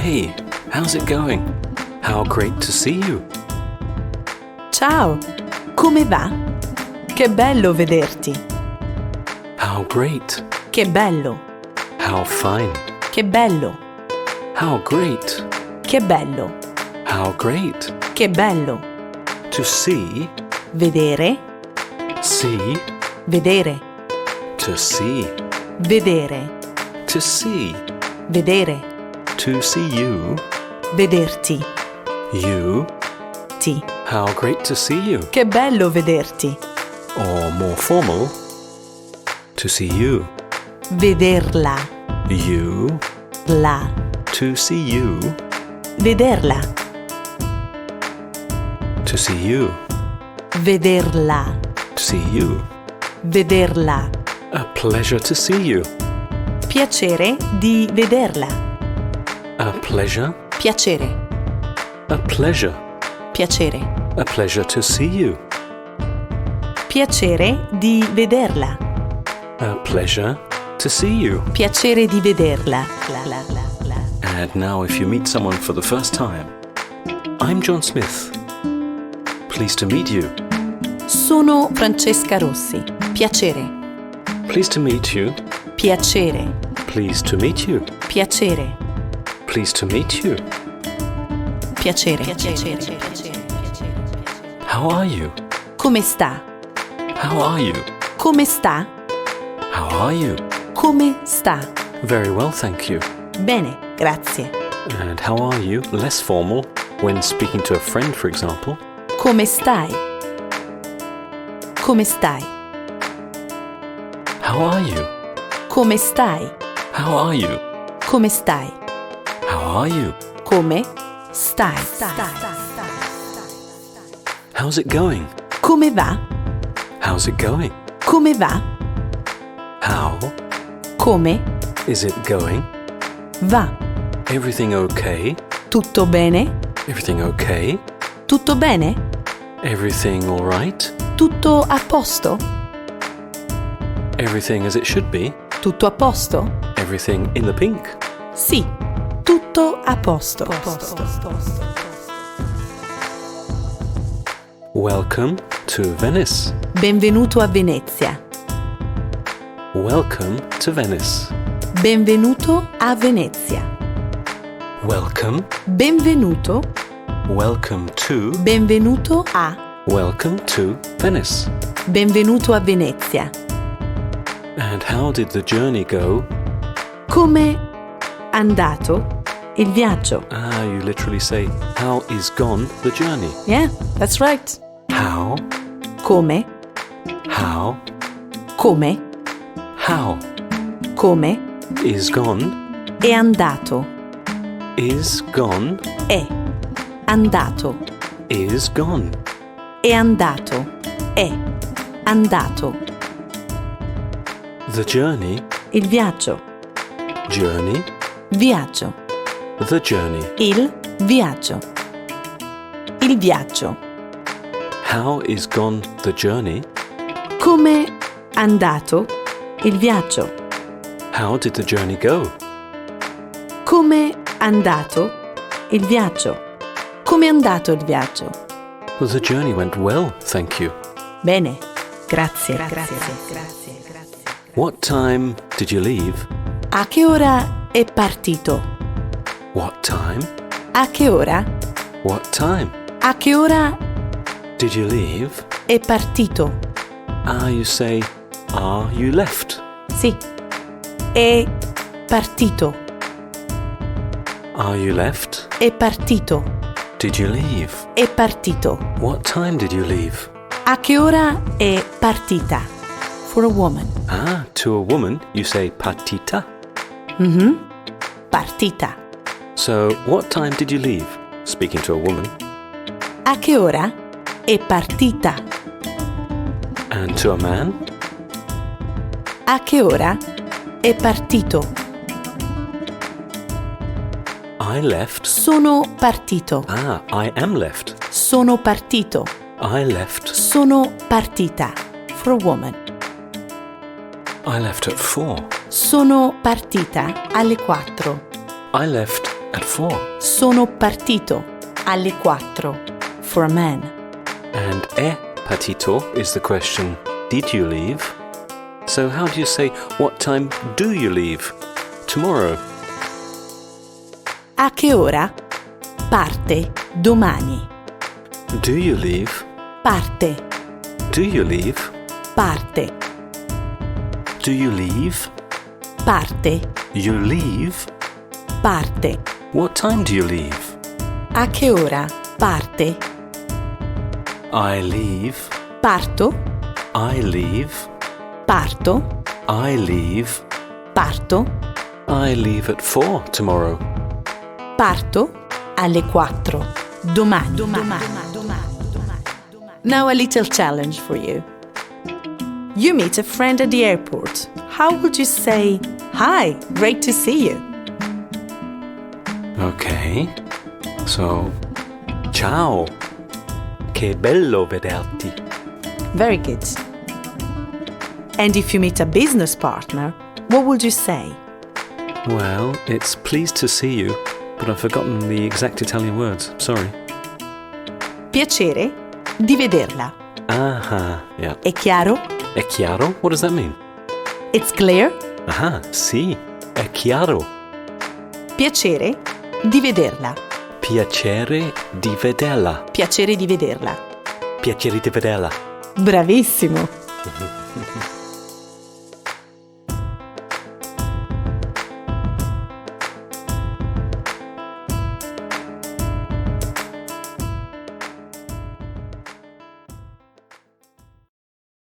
Hey, how's it going? How great to see you. Ciao, come va? Che bello vederti. How great. Che bello. How fine. Che bello. How great. Che bello. How great. Che bello. To see. Vedere. See. Vedere. To see. Vedere. To see. Vedere. To see you. Vederti. You. Ti. How great to see you. Che bello vederti. Or more formal. To see you. Vederla. You. La. To see you. Vederla. To see you. Vederla. To see you. Vederla. A pleasure to see you. Piacere di vederla. A pleasure. Piacere. A pleasure. Piacere. A pleasure to see you. Piacere di vederla. A pleasure to see you. Piacere di vederla. And now if you meet someone for the first time. I'm John Smith. Pleased to meet you. Sono Francesca Rossi. Piacere. Pleased to meet you. Piacere. Pleased to meet you. Piacere. Pleased to meet you. Piacere. How are you? Come sta? How are you? Come sta? How are you? Come sta? Very well, thank you. Bene, grazie. And how are you? Less formal, when speaking to a friend, for example. Come stai? Come stai? How are you? Come stai? How are you? Come stai? How are you? Come stai? How's it going? Come va? How's it going? Come va? How Come is it going? va? Everything okay? Tutto bene? Everything okay? Tutto bene? Everything all right? Tutto a posto? Everything as it should be? Tutto a posto? Everything in the pink? Sì, tutto a posto. Welcome to Venice. Benvenuto a Venezia. Welcome to Venice. Benvenuto a Venezia. Welcome. Benvenuto. Welcome to. Benvenuto a. Welcome to Venice. Benvenuto a Venezia. And how did the journey go? Come andato il viaggio? You literally say, how is gone the journey? Yeah, that's right. How? Come? How? Come? How? Come? Is gone? È andato. Is gone? È andato. Is gone. È andato. È andato. The journey? Il viaggio. Journey? Viaggio. The journey. Il viaggio. Il viaggio. How is gone the journey? Come andato il viaggio? How did the journey go? Come andato il viaggio? Come è andato il viaggio? Well, the journey went well, thank you. Bene, grazie. What time did you leave? A che ora è partito? What time? A che ora? What time? A che ora Did you leave? è partito? You say, you left. Sì, è partito. You left? È partito. Did you leave? È partito. What time did you leave? A che ora è partita? For a woman. To a woman, you say partita. Partita. So, what time did you leave? Speaking to a woman. A che ora è partita? And to a man? A che ora è partito? I left. Sono partito. I am left. Sono partito. I left. Sono partita. For a woman. I left at 4. Sono partita alle 4. I left At 4. Sono partito alle 4. For a man. And partito is the question, did you leave? So how do you say, what time do you leave? Tomorrow. A che ora parte domani? Do you leave? Parte, Do you leave? parte, Do you leave? parte, You leave? parte. What time do you leave? A che ora parte? I leave. Parto, I leave. parto, I leave. parto, I leave at 4 tomorrow. parto alle 4. Domani. Now a little challenge for you. You meet a friend at the airport. How would you say, "Hi, great to see you"? Okay. So, ciao. Che bello vederti. Very good. And if you meet a business partner, what would you say? Well, it's pleased to see you, but I've forgotten the exact Italian words. Sorry. Piacere di vederla. Aha, yeah. È chiaro? È chiaro? What does that mean? It's clear? Aha, sì. È chiaro. Piacere di vederla. Piacere di vederla. Piacere di vederla. Piacere di vederla. Bravissimo!